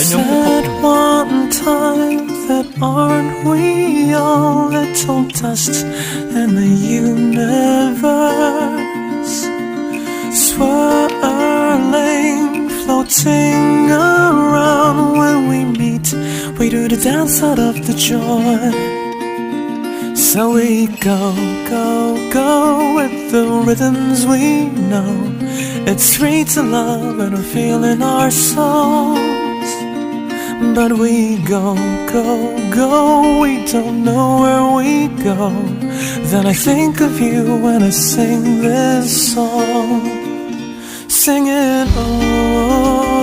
Said one time that aren't we all little dust in the universe, swirling, floating around. When we meet, we do the dance out of the joy. So we go, go, go with the rhythms we know. It's free to love and we feel in our souls. But we go, go, go, we don't know where we go. Then I think of you when I sing this song. Sing it, oh.